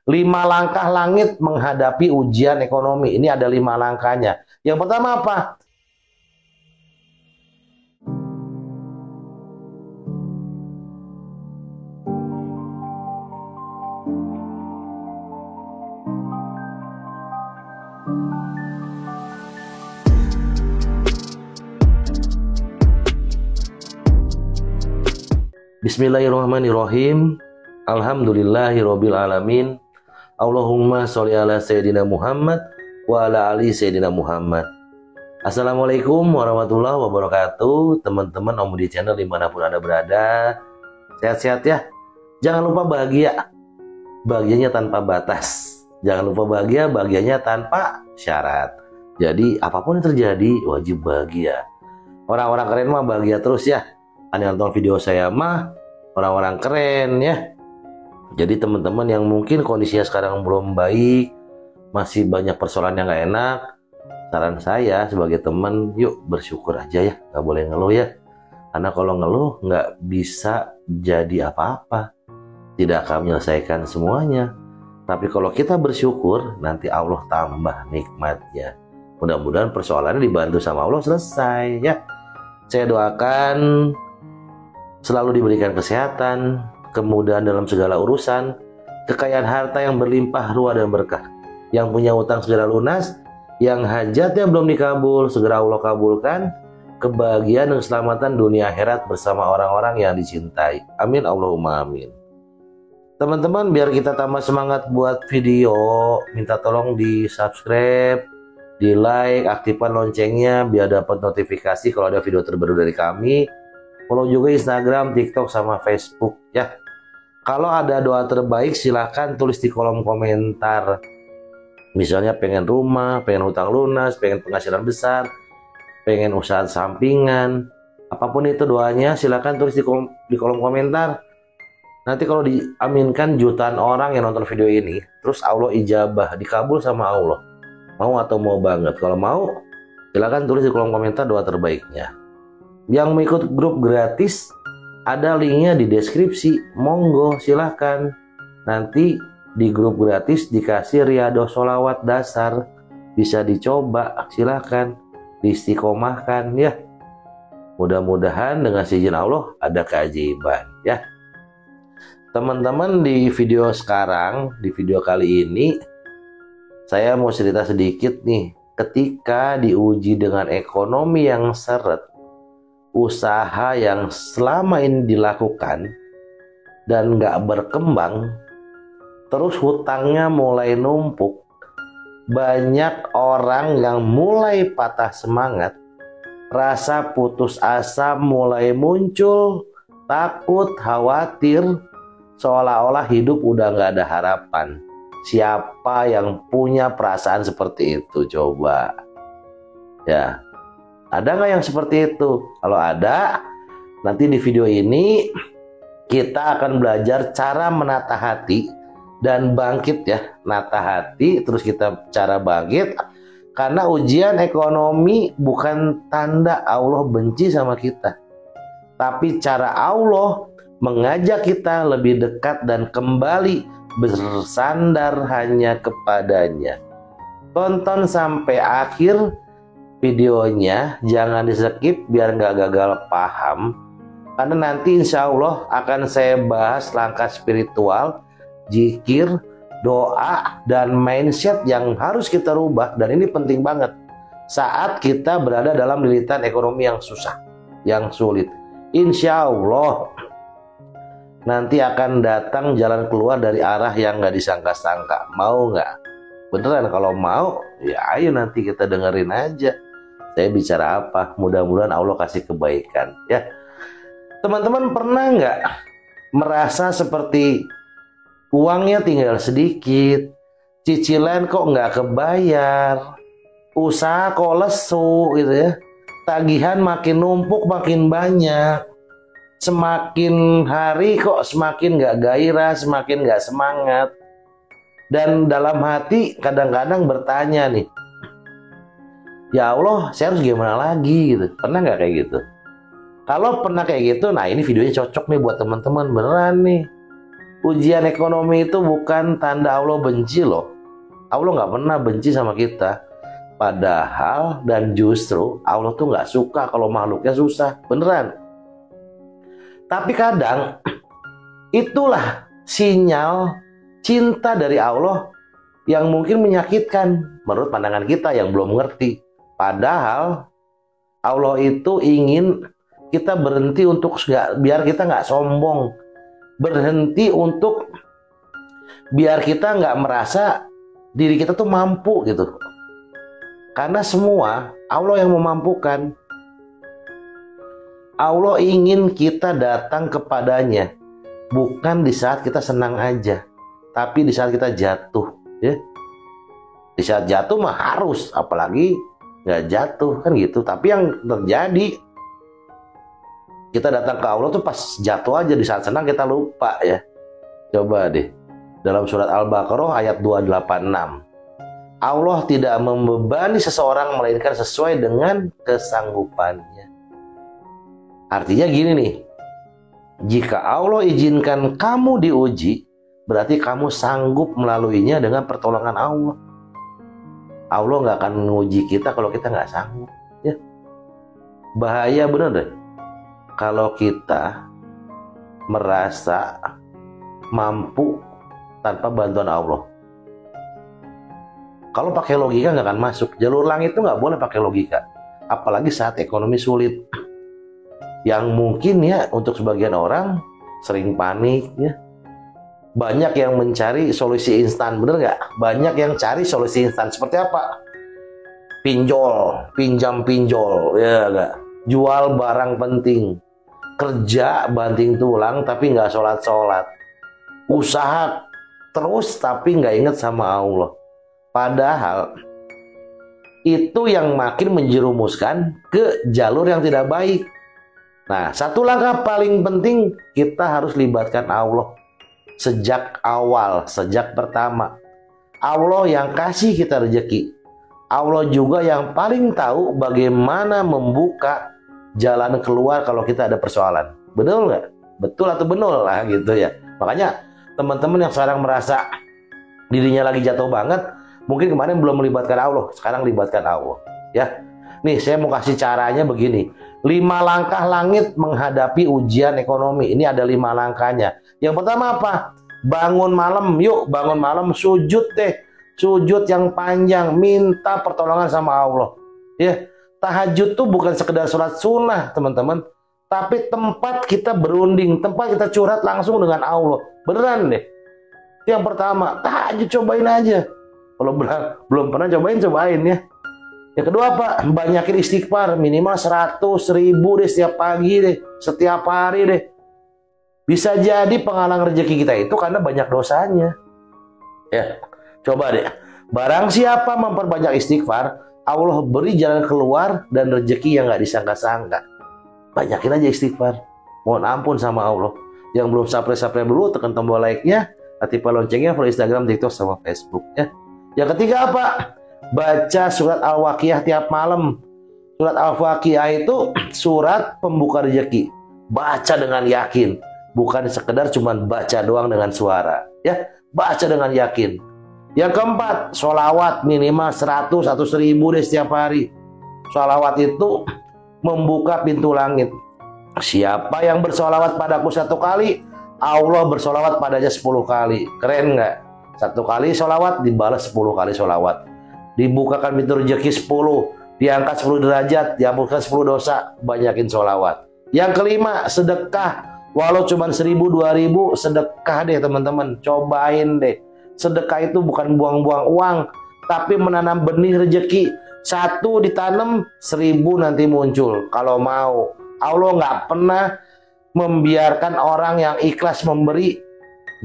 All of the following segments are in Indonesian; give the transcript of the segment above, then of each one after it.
5 langkah langit menghadapi ujian ekonomi. Ini ada 5 langkahnya. Yang pertama apa? Bismillahirrahmanirrahim. Alhamdulillahirabbil alamin. Allahumma sholli ala sayyidina Muhammad wa ala ali sayyidina Muhammad. Assalamualaikum warahmatullahi wabarakatuh. Teman-teman Om Budi Channel dimanapun Anda berada, sehat-sehat ya. Jangan lupa bahagia, bahagianya tanpa batas. Jangan lupa bahagia, bahagianya tanpa syarat. Jadi apapun yang terjadi wajib bahagia. Orang-orang keren mah bahagia terus ya. Anda nonton video saya mah orang-orang keren ya. Jadi teman-teman yang mungkin kondisinya sekarang belum baik, masih banyak persoalan yang gak enak, saran saya sebagai teman, yuk bersyukur aja ya, gak boleh ngeluh ya. Karena kalau ngeluh gak bisa jadi apa-apa, tidak akan menyelesaikan semuanya. Tapi kalau kita bersyukur, nanti Allah tambah nikmatnya. Mudah-mudahan persoalannya dibantu sama Allah selesai ya. Saya doakan selalu diberikan kesehatan, kemudahan dalam segala urusan, kekayaan harta yang berlimpah ruah dan berkah. Yang punya utang segera lunas, yang hajatnya belum dikabul segera Allah kabulkan, kebahagiaan dan keselamatan dunia akhirat bersama orang-orang yang dicintai. Amin Allahumma amin. Teman-teman, biar kita tambah semangat buat video, minta tolong di subscribe, di like, aktifkan loncengnya biar dapat notifikasi kalau ada video terbaru dari kami. Follow juga Instagram, TikTok, sama Facebook ya. Kalau ada doa terbaik silahkan tulis di kolom komentar. Misalnya pengen rumah, pengen utang lunas, pengen penghasilan besar, pengen usaha sampingan, apapun itu doanya silahkan tulis di kolom komentar. Nanti kalau diaminkan jutaan orang yang nonton video ini, terus Allah ijabah, dikabul sama Allah. Mau atau mau banget? Kalau mau silahkan tulis di kolom komentar doa terbaiknya. Yang mau ikut grup gratis, ada linknya di deskripsi. Monggo silahkan. Nanti di grup gratis dikasih Riyadhos Sholawat dasar. Bisa dicoba, silahkan. Diistiqomahkan ya. Mudah-mudahan dengan izin Allah ada keajaiban ya. Teman-teman, di video sekarang, di video kali ini, saya mau cerita sedikit nih. Ketika diuji dengan ekonomi yang seret, usaha yang selama ini dilakukan dan nggak berkembang, terus hutangnya mulai numpuk, banyak orang yang mulai patah semangat, rasa putus asa mulai muncul, takut, khawatir, seolah-olah hidup udah nggak ada harapan. Siapa yang punya perasaan seperti itu coba ya? Ada nggak yang seperti itu? Kalau ada, nanti di video ini kita akan belajar cara menata hati dan bangkit ya. Nata hati, terus kita cara bangkit. Karena ujian ekonomi bukan tanda Allah benci sama kita. Tapi cara Allah mengajak kita lebih dekat dan kembali bersandar hanya kepadanya. Tonton sampai akhir videonya, jangan di skip biar nggak gagal paham. Karena nanti insya Allah akan saya bahas langkah spiritual, zikir, doa, dan mindset yang harus kita rubah. Dan ini penting banget saat kita berada dalam lilitan ekonomi yang susah, yang sulit. Insya Allah nanti akan datang jalan keluar dari arah yang nggak disangka-sangka. Mau nggak? Beneran kalau mau, ya ayo nanti kita dengerin aja. Saya bicara apa, mudah-mudahan Allah kasih kebaikan ya. Teman-teman pernah nggak merasa seperti uangnya tinggal sedikit, cicilan kok nggak kebayar, usaha kok lesu gitu ya, tagihan makin numpuk makin banyak, semakin hari kok semakin nggak gairah, semakin nggak semangat. Dan dalam hati kadang-kadang bertanya nih, ya Allah, saya harus gimana lagi gitu. Pernah nggak kayak gitu? Kalau pernah kayak gitu, nah ini videonya cocok nih buat teman-teman beneran nih. Ujian ekonomi itu bukan tanda Allah benci loh. Allah nggak pernah benci sama kita. Padahal dan justru Allah tuh nggak suka kalau makhluknya susah. Beneran. Tapi kadang itulah sinyal cinta dari Allah yang mungkin menyakitkan menurut pandangan kita yang belum mengerti. Padahal Allah itu ingin kita berhenti untuk biar kita nggak sombong, berhenti untuk biar kita nggak merasa diri kita tuh mampu gitu. Karena semua Allah yang memampukan. Allah ingin kita datang kepadanya bukan di saat kita senang aja, tapi di saat kita jatuh, ya. Di saat jatuh mah harus, apalagi nggak jatuh kan gitu. Tapi yang terjadi kita datang ke Allah tuh pas jatuh aja, di saat senang kita lupa ya. Coba deh dalam surat Al-Baqarah ayat 286. Allah tidak membebani seseorang melainkan sesuai dengan kesanggupannya. Artinya gini nih, jika Allah izinkan kamu diuji, berarti kamu sanggup melaluinya dengan pertolongan Allah. Allah nggak akan menguji kita kalau kita nggak sanggup. Ya. Bahaya bener deh kalau kita merasa mampu tanpa bantuan Allah. Kalau pakai logika nggak akan masuk. Jalur langit itu nggak boleh pakai logika. Apalagi saat ekonomi sulit. Yang mungkin ya untuk sebagian orang sering panik ya. Banyak yang mencari solusi instan, bener nggak? Banyak yang cari solusi instan. Seperti apa? Pinjol, pinjam pinjol, ya nggak? Jual barang penting. Kerja banting tulang tapi nggak sholat-sholat. Usaha terus tapi nggak inget sama Allah. Padahal itu yang makin menjerumuskan ke jalur yang tidak baik. Nah, satu langkah paling penting kita harus libatkan Allah sejak awal, sejak pertama. Allah yang kasih kita rezeki. Allah juga yang paling tahu bagaimana membuka jalan keluar kalau kita ada persoalan. Betul nggak? Betul atau benul lah gitu ya. Makanya teman-teman yang sekarang merasa dirinya lagi jatuh banget, mungkin kemarin belum melibatkan Allah, sekarang libatkan Allah. Ya, nih saya mau kasih caranya begini. 5 langkah langit menghadapi ujian ekonomi. Ini ada 5 langkahnya. Yang pertama apa? Bangun malam, yuk bangun malam sujud deh. Sujud yang panjang, minta pertolongan sama Allah. Ya, tahajud tuh bukan sekedar sholat sunnah, teman-teman. Tapi tempat kita berunding, tempat kita curhat langsung dengan Allah. Beneran deh. Yang pertama, tahajud cobain aja. Kalau belum pernah cobain ya. Yang kedua apa? Banyakin istighfar, minimal 100, 1000 deh setiap pagi deh, setiap hari deh. Bisa jadi penghalang rezeki kita itu karena banyak dosanya. Ya, coba deh. Barang siapa memperbanyak istighfar, Allah beri jalan keluar dan rezeki yang nggak disangka-sangka. Banyakin aja istighfar. Mohon ampun sama Allah. Yang belum subscribe dulu, tekan tombol like-nya, aktifkan loncengnya, follow Instagram, TikTok, sama Facebook. Ya. Yang ketiga apa? Baca surat Al-Waqiah tiap malam. Surat Al-Waqiah itu surat pembuka rezeki. Baca dengan yakin. Bukan sekedar cuma baca doang dengan suara. Ya, baca dengan yakin. Yang keempat, sholawat minimal 100 atau 1000 deh setiap hari. Sholawat itu membuka pintu langit. Siapa yang bersolawat padaku 1 kali, Allah bersolawat padanya 10 kali. Keren nggak? 1 kali sholawat dibalas 10 kali sholawat. Dibukakan pintu rezeki 10, diangkat 10 derajat, dihapuskan 10 dosa. Banyakin sholawat. Yang kelima, sedekah. Walau cuma 1000, 2000, sedekah deh teman-teman. Cobain deh. Sedekah itu bukan buang-buang uang, tapi menanam benih rezeki. 1 ditanam, 1000 nanti muncul. Kalau mau. Allah nggak pernah membiarkan orang yang ikhlas memberi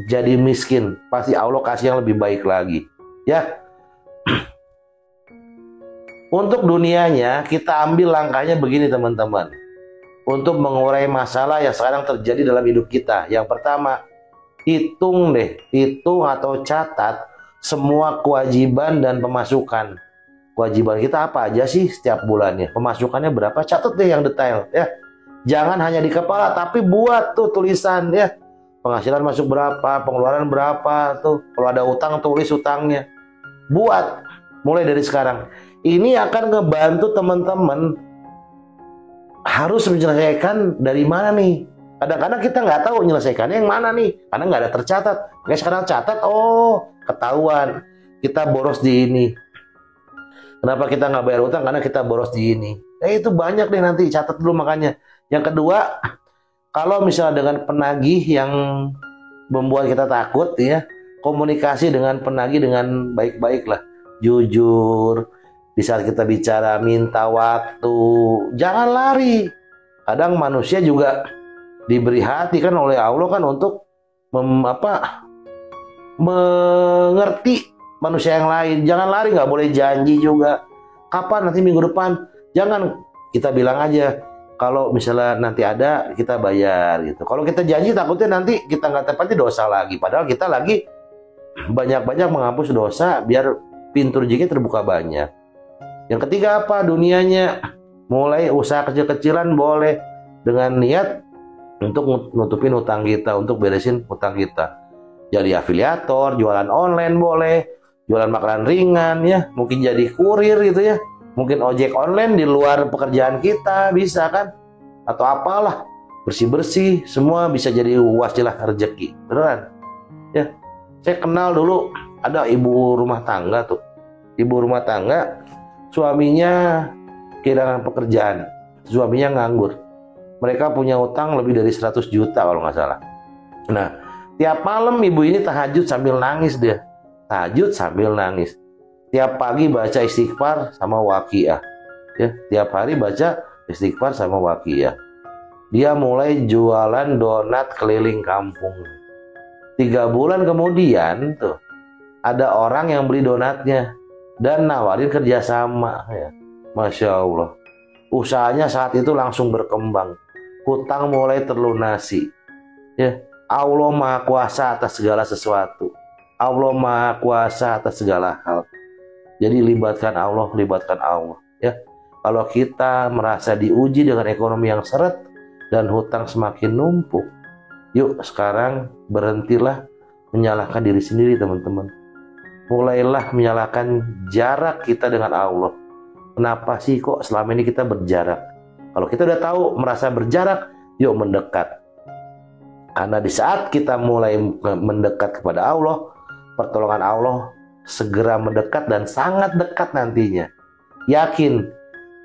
jadi miskin. Pasti Allah kasih yang lebih baik lagi. Ya. Untuk dunianya, kita ambil langkahnya begini teman-teman. Untuk mengurai masalah yang sekarang terjadi dalam hidup kita. Yang pertama, hitung atau catat semua kewajiban dan pemasukan. Kewajiban kita apa aja sih setiap bulannya? Pemasukannya berapa? Catat deh yang detail ya. Jangan hanya di kepala, tapi buat tuh tulisan ya. penghasilan masuk berapa, pengeluaran berapa, tuh kalau ada utang tulis utangnya. Buat mulai dari sekarang. Ini akan ngebantu teman-teman harus menyelesaikan dari mana nih. Kadang-kadang kita nggak tahu menyelesaikannya yang mana nih, karena nggak ada tercatat. Makanya sekarang catat, oh ketahuan kita boros di ini. Kenapa kita nggak bayar utang? Karena kita boros di ini. Itu banyak deh, nanti catat dulu makanya. Yang kedua, kalau misalnya dengan penagih yang membuat kita takut ya, komunikasi dengan penagih dengan baik-baik lah, jujur. Di saat kita bicara minta waktu, jangan lari. Kadang manusia juga diberi hati kan oleh Allah kan untuk mengerti manusia yang lain. Jangan lari, nggak boleh janji juga. Kapan nanti minggu depan? Jangan, kita bilang aja kalau misalnya nanti ada kita bayar gitu. Kalau kita janji takutnya nanti kita nggak tepati dosa lagi. Padahal kita lagi banyak-banyak menghapus dosa biar pintu rezeki terbuka banyak. Yang ketiga apa? Dunianya. Mulai usaha kecil-kecilan boleh dengan niat untuk nutupin utang kita, untuk beresin utang kita. Jadi afiliator, jualan online boleh, jualan makanan ringan ya, mungkin jadi kurir gitu ya. Mungkin ojek online di luar pekerjaan kita bisa kan? Atau apalah, bersih-bersih, semua bisa jadi wasilah rezeki. Beneran. Ya. Saya kenal dulu ada ibu rumah tangga tuh. Ibu rumah tangga suaminya kehilangan pekerjaan, suaminya nganggur. Mereka punya utang lebih dari 100 juta kalau nggak salah. Nah, tiap malam ibu ini tahajud sambil nangis dia. Tahajud sambil nangis. Tiap pagi baca istighfar sama waqiah. Ya, tiap hari baca istighfar sama waqiah. Dia mulai jualan donat keliling kampung. 3 bulan kemudian tuh ada orang yang beli donatnya dan nawarin kerjasama ya. Masya Allah, usahanya saat itu langsung berkembang, hutang mulai terlunasi ya. Allah Maha Kuasa atas segala sesuatu, Allah Maha Kuasa atas segala hal. Jadi libatkan Allah ya. Kalau kita merasa diuji dengan ekonomi yang seret dan hutang semakin numpuk, yuk sekarang berhentilah menyalahkan diri sendiri teman-teman. Mulailah menyalahkan jarak kita dengan Allah. Kenapa sih kok selama ini kita berjarak? Kalau kita udah tahu merasa berjarak, yuk mendekat. Karena di saat kita mulai mendekat kepada Allah, pertolongan Allah segera mendekat dan sangat dekat nantinya. Yakin,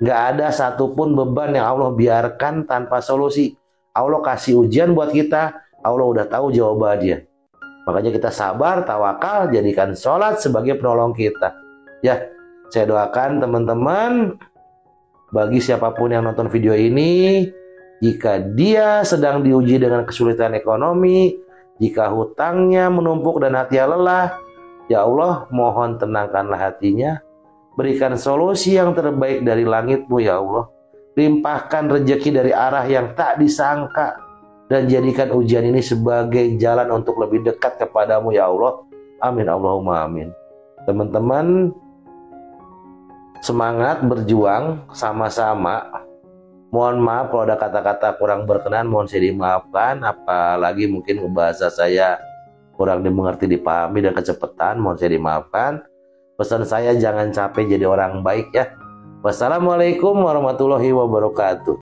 gak ada satupun beban yang Allah biarkan tanpa solusi. Allah kasih ujian buat kita, Allah udah tahu jawabannya. Makanya kita sabar, tawakal, jadikan sholat sebagai penolong kita. Ya, saya doakan teman-teman, bagi siapapun yang nonton video ini, jika dia sedang diuji dengan kesulitan ekonomi, jika hutangnya menumpuk dan hatinya lelah, ya Allah mohon tenangkanlah hatinya, berikan solusi yang terbaik dari langit-Mu ya Allah, limpahkan rezeki dari arah yang tak disangka, dan jadikan ujian ini sebagai jalan untuk lebih dekat kepadamu ya Allah. Amin Allahumma amin. Teman-teman, semangat berjuang sama-sama. Mohon maaf kalau ada kata-kata kurang berkenan, mohon saya dimaafkan. Apalagi mungkin bahasa saya kurang dimengerti, dipahami dan kecepatan, mohon saya dimaafkan. Pesan saya jangan capek jadi orang baik ya. Wassalamualaikum warahmatullahi wabarakatuh.